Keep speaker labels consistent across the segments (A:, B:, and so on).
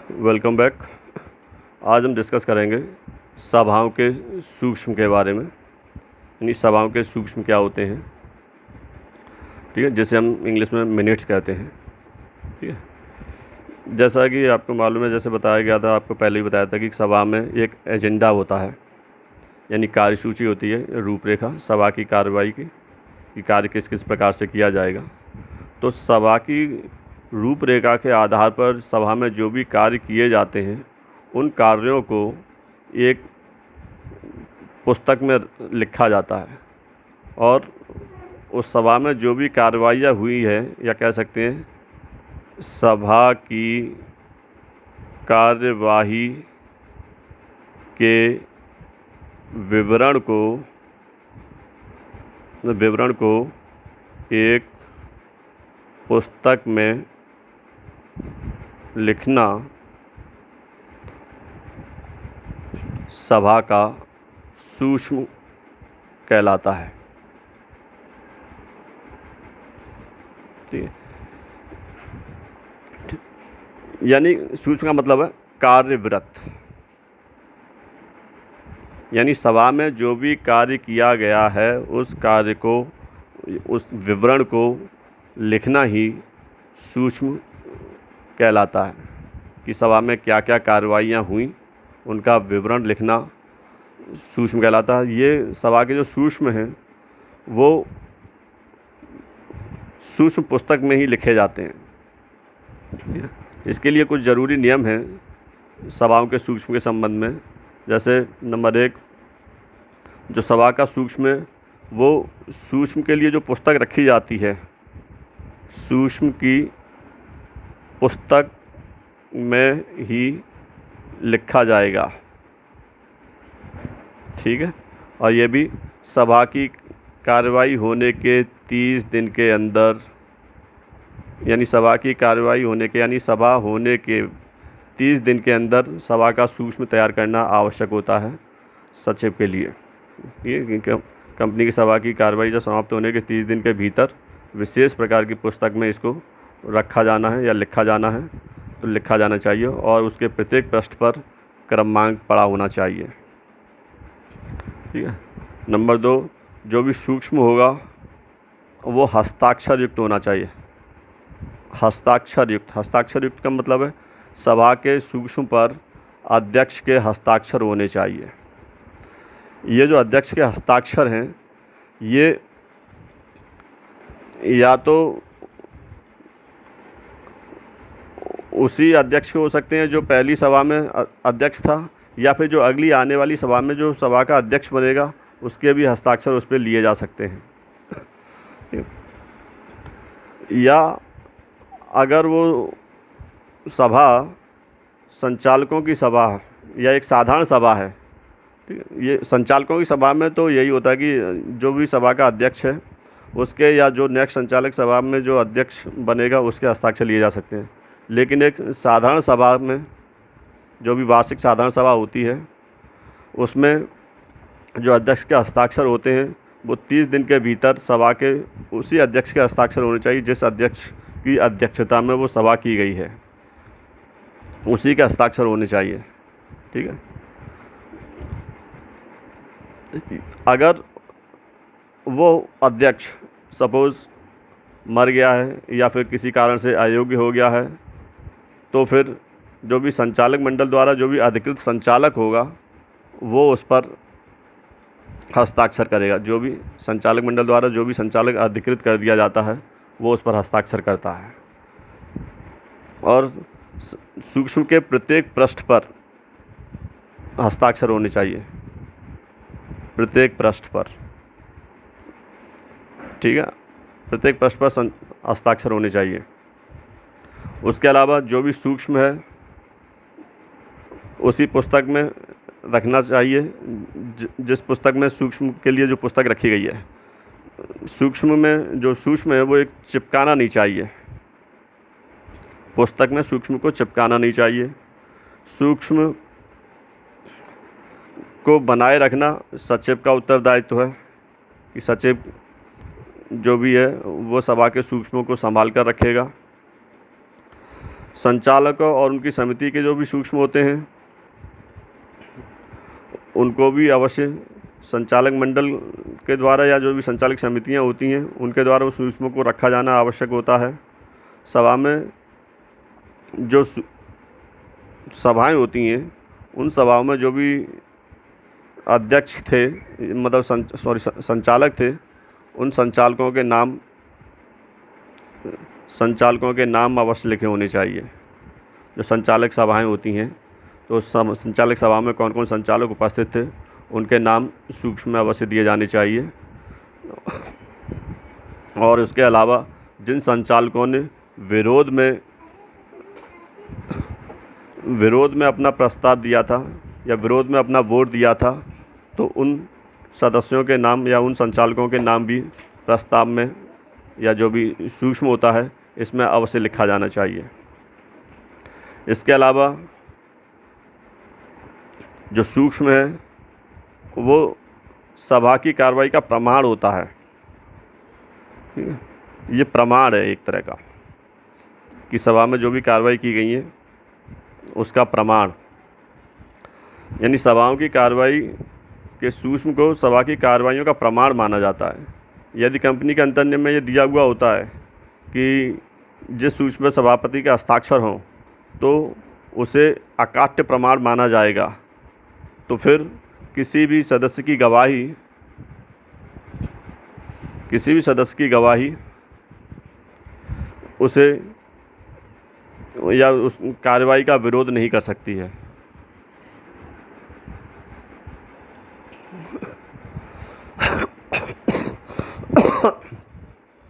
A: Welcome back. आज हम discuss करेंगे सभाओं के सूक्ष्म के बारे में, यानी सभाओं के सूक्ष्म क्या होते हैं। ठीक है, जिसे हम इंग्लिश में मिनट्स कहते हैं। ठीक है, जैसा कि आपको मालूम है, जैसे बताया गया था, आपको पहले ही बताया था कि सभा में एक एजेंडा होता है, यानी कार्यसूची होती है, रूपरेखा सभा की कार्रवाई की, कि कार्य किस किस प्रकार से किया जाएगा। तो सभा की रूपरेखा के आधार पर सभा में जो भी कार्य किए जाते हैं, उन कार्यों को एक पुस्तक में लिखा जाता है, और उस सभा में जो भी कार्रवाइयाँ हुई है, या कह सकते हैं सभा की कार्यवाही के विवरण को एक पुस्तक में लिखना सभा का सूक्ष्म कहलाता है। ठीक है, यानी सूक्ष्म का मतलब है कार्यवृत्त, यानी सभा में जो भी कार्य किया गया है, उस कार्य को, उस विवरण को लिखना ही सूक्ष्म कहलाता है। कि सभा में क्या क्या कार्रवाइयाँ हुई, उनका विवरण लिखना सूक्ष्म कहलाता है। ये सभा के जो सूक्ष्म हैं, वो सूक्ष्म पुस्तक में ही लिखे जाते हैं। इसके लिए कुछ ज़रूरी नियम हैं सभाओं के सूक्ष्म के संबंध में। जैसे नंबर 1, जो सभा का सूक्ष्म है, वो सूक्ष्म के लिए जो पुस्तक रखी जाती है, सूक्ष्म की पुस्तक में ही लिखा जाएगा। ठीक है, और ये भी सभा की कार्रवाई होने के 30 दिन के अंदर, यानी सभा की कार्रवाई होने के, यानी सभा होने के 30 दिन के अंदर सभा का सूक्ष्म तैयार करना आवश्यक होता है सचिव के लिए। ये कंपनी की सभा की कार्रवाई जब समाप्त होने के 30 दिन के भीतर विशेष प्रकार की पुस्तक में इसको रखा जाना है या लिखा जाना है, तो लिखा जाना चाहिए, और उसके प्रत्येक पृष्ठ पर क्रमांक पड़ा होना चाहिए। ठीक है, नंबर 2, जो भी सूक्ष्म होगा वो हस्ताक्षर युक्त होना चाहिए। हस्ताक्षर युक्त का मतलब है सभा के सूक्ष्म पर अध्यक्ष के हस्ताक्षर होने चाहिए। ये जो अध्यक्ष के हस्ताक्षर हैं, ये या तो उसी अध्यक्ष के हो सकते हैं जो पहली सभा में अध्यक्ष था, या फिर जो अगली आने वाली सभा में जो सभा का अध्यक्ष बनेगा, उसके भी हस्ताक्षर उस पर लिए जा सकते हैं। या अगर वो सभा संचालकों की सभा है या एक साधारण सभा है, ठीक है, ये संचालकों की सभा में तो यही होता है कि जो भी सभा का अध्यक्ष है उसके, या जो नेक्स्ट संचालक सभा में जो अध्यक्ष बनेगा, उसके हस्ताक्षर लिए जा सकते हैं। लेकिन एक साधारण सभा में, जो भी वार्षिक साधारण सभा होती है, उसमें जो अध्यक्ष के हस्ताक्षर होते हैं, वो 30 दिन के भीतर सभा के उसी अध्यक्ष के हस्ताक्षर होने चाहिए जिस अध्यक्ष की अध्यक्षता में वो सभा की गई है, उसी के हस्ताक्षर होने चाहिए। ठीक है, अगर वो अध्यक्ष सपोज़ मर गया है या फिर किसी कारण से अयोग्य हो गया है, तो फिर जो भी संचालक मंडल द्वारा जो भी अधिकृत संचालक होगा, वो उस पर हस्ताक्षर करेगा। जो भी संचालक मंडल द्वारा जो भी संचालक अधिकृत कर दिया जाता है, वो उस पर हस्ताक्षर करता है। और सूक्ष्म के प्रत्येक पृष्ठ पर हस्ताक्षर होने चाहिए, प्रत्येक पृष्ठ पर। ठीक है, प्रत्येक पृष्ठ पर हस्ताक्षर होने चाहिए। उसके अलावा जो भी सूक्ष्म है, उसी पुस्तक में रखना चाहिए जिस पुस्तक में सूक्ष्म के लिए जो पुस्तक रखी गई है। सूक्ष्म में जो सूक्ष्म है, वो एक चिपकाना नहीं चाहिए, पुस्तक में सूक्ष्म को चिपकाना नहीं चाहिए। सूक्ष्म को बनाए रखना सचिव का उत्तरदायित्व है, कि सचिव जो भी है वो सभा के सूक्ष्मों को संभाल कर रखेगा। संचालकों और उनकी समिति के जो भी सूक्ष्म होते हैं उनको भी अवश्य संचालक मंडल के द्वारा या जो भी संचालक समितियां होती हैं उनके द्वारा उस सूक्ष्म को रखा जाना आवश्यक होता है। सभा में जो सभाएं होती हैं उन सभाओं में जो भी अध्यक्ष थे मतलब संचालक थे उन संचालकों के नाम अवश्य लिखे होने चाहिए। जो संचालक सभाएं होती हैं तो संचालक सभा में कौन कौन संचालक उपस्थित थे उनके नाम सूक्ष्म में अवश्य दिए जाने चाहिए। और उसके अलावा जिन संचालकों ने विरोध में अपना प्रस्ताव दिया था या विरोध में अपना वोट दिया था तो उन सदस्यों के नाम या उन संचालकों के नाम भी प्रस्ताव में या जो भी सूक्ष्म होता है इसमें अवश्य लिखा जाना चाहिए। इसके अलावा जो सूक्ष्म है वो सभा की कार्रवाई का प्रमाण होता है। ये प्रमाण है एक तरह का कि सभा में जो भी कार्रवाई की गई है उसका प्रमाण, यानी सभाओं की कार्रवाई के सूक्ष्म को सभा की कार्रवाइयों का प्रमाण माना जाता है। यदि कंपनी के अंतर्नियम में ये दिया हुआ होता है कि जिस सूक्ष्म में सभापति के हस्ताक्षर हों तो उसे अकाट्य प्रमाण माना जाएगा, तो फिर किसी भी सदस्य की गवाही उसे या उस कार्रवाई का विरोध नहीं कर सकती है।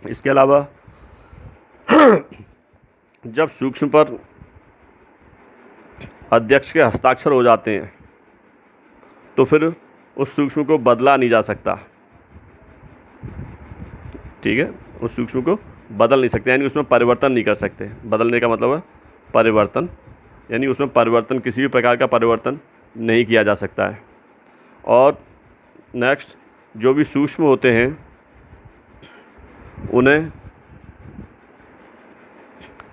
A: इसके अलावा जब सूक्ष्म पर अध्यक्ष के हस्ताक्षर हो जाते हैं तो फिर उस सूक्ष्म को बदला नहीं जा सकता। ठीक है, उस सूक्ष्म को बदल नहीं सकते, यानी उसमें परिवर्तन नहीं कर सकते। बदलने का मतलब है परिवर्तन, यानी उसमें परिवर्तन, किसी भी प्रकार का परिवर्तन नहीं किया जा सकता है। और नेक्स्ट, जो भी सूक्ष्म होते हैं उन्हें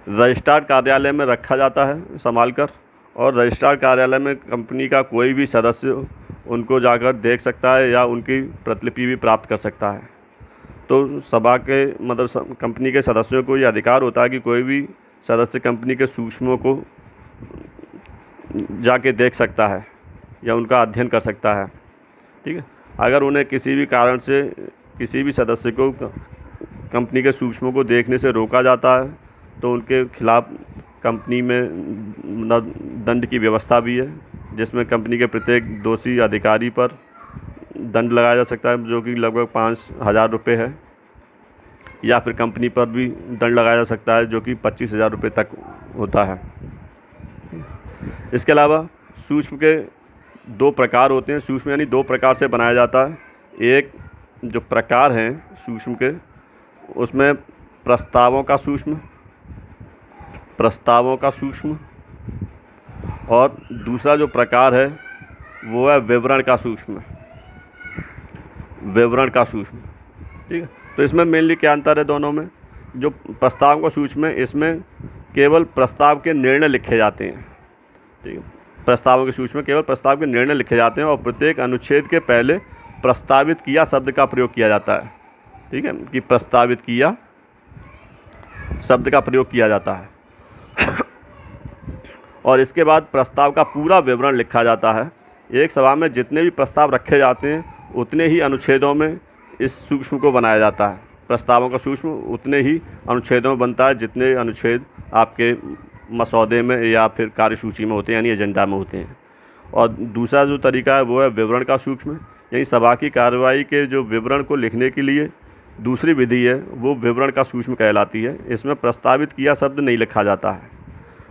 A: रजिस्ट्रार कार्यालय में रखा जाता है संभाल कर, और रजिस्ट्रार कार्यालय में कंपनी का कोई भी सदस्य उनको जाकर देख सकता है या उनकी प्रतिलिपि भी प्राप्त कर सकता है। तो सभा के मतलब कंपनी के सदस्यों को ये अधिकार होता है कि कोई भी सदस्य कंपनी के सूक्ष्मों को जाके देख सकता है या उनका अध्ययन कर सकता है। ठीक है, अगर उन्हें किसी भी कारण से किसी भी सदस्य को कंपनी के सूक्ष्मों को देखने से रोका जाता है तो उनके खिलाफ़ कंपनी में दंड की व्यवस्था भी है, जिसमें कंपनी के प्रत्येक दोषी अधिकारी पर दंड लगाया जा सकता है जो कि लगभग 5,000 रुपये है, या फिर कंपनी पर भी दंड लगाया जा सकता है जो कि 25,000 रुपये तक होता है। इसके अलावा सूक्ष्म के 2 प्रकार होते हैं। सूक्ष्म यानी 2 प्रकार से बनाया जाता है। एक जो प्रकार हैं सूक्ष्म के उसमें प्रस्तावों का सूक्ष्म और दूसरा जो प्रकार है वो है विवरण का सूक्ष्म। ठीक है, तो इसमें मेनली क्या अंतर है दोनों में? जो प्रस्ताव का सूक्ष्म है इसमें केवल प्रस्ताव के निर्णय लिखे जाते हैं। ठीक है, प्रस्तावों के सूक्ष्म में केवल प्रस्ताव के निर्णय लिखे जाते हैं और प्रत्येक अनुच्छेद के पहले प्रस्तावित किया शब्द का प्रयोग किया जाता है। ठीक है, कि प्रस्तावित किया शब्द का प्रयोग किया जाता है और इसके बाद प्रस्ताव का पूरा विवरण लिखा जाता है। एक सभा में जितने भी प्रस्ताव रखे जाते हैं उतने ही अनुच्छेदों में इस सूक्ष्म को बनाया जाता है। प्रस्तावों का सूक्ष्म उतने ही अनुच्छेदों में बनता है जितने अनुच्छेद आपके मसौदे में या फिर कार्यसूची में होते हैं, यानी एजेंडा में होते हैं। और दूसरा जो तरीका है वो है विवरण का सूक्ष्म, यानी सभा की कार्रवाई के जो विवरण को लिखने के लिए दूसरी विधि है वो विवरण का सूक्ष्म कहलाती है। इसमें प्रस्तावित किया शब्द नहीं लिखा जाता है,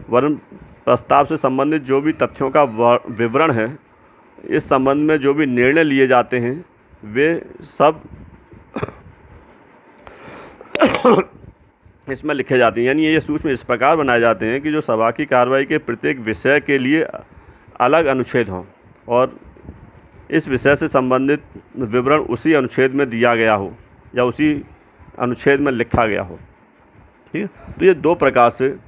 A: वरन प्रस्ताव से संबंधित जो भी तथ्यों का विवरण है, इस संबंध में जो भी निर्णय लिए जाते हैं वे सब इसमें लिखे जाते हैं। यानी ये सूक्ष्म इस प्रकार बनाए जाते हैं कि जो सभा की कार्रवाई के प्रत्येक विषय के लिए अलग अनुच्छेद हों और इस विषय से संबंधित विवरण उसी अनुच्छेद में दिया गया हो या उसी अनुच्छेद में लिखा गया हो। ठीक है, तो ये 2 प्रकार से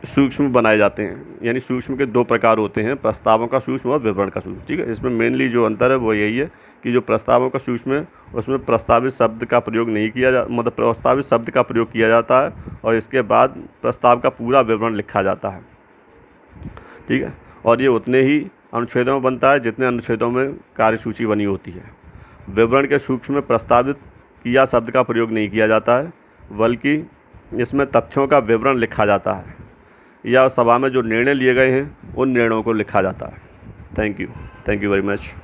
A: सूक्ष्म बनाए जाते हैं। यानी सूक्ष्म के दो प्रकार होते हैं, प्रस्तावों का सूक्ष्म और विवरण का सूक्ष्म। ठीक है, इसमें मेनली जो अंतर है वो यही है कि जो प्रस्तावों का सूक्ष्म है उसमें प्रस्तावित शब्द का प्रयोग नहीं किया मतलब प्रस्तावित शब्द का प्रयोग किया जाता है और इसके बाद प्रस्ताव का पूरा विवरण लिखा जाता है। ठीक है, और ये उतने ही अनुच्छेदों में बनता है जितने अनुच्छेदों में कार्यसूची बनी होती है। विवरण के सूक्ष्म में प्रस्तावित किया शब्द का प्रयोग नहीं किया जाता है, बल्कि इसमें तथ्यों का विवरण लिखा जाता है या सभा में जो निर्णय लिए गए हैं उन निर्णयों को लिखा जाता है। Thank you very much.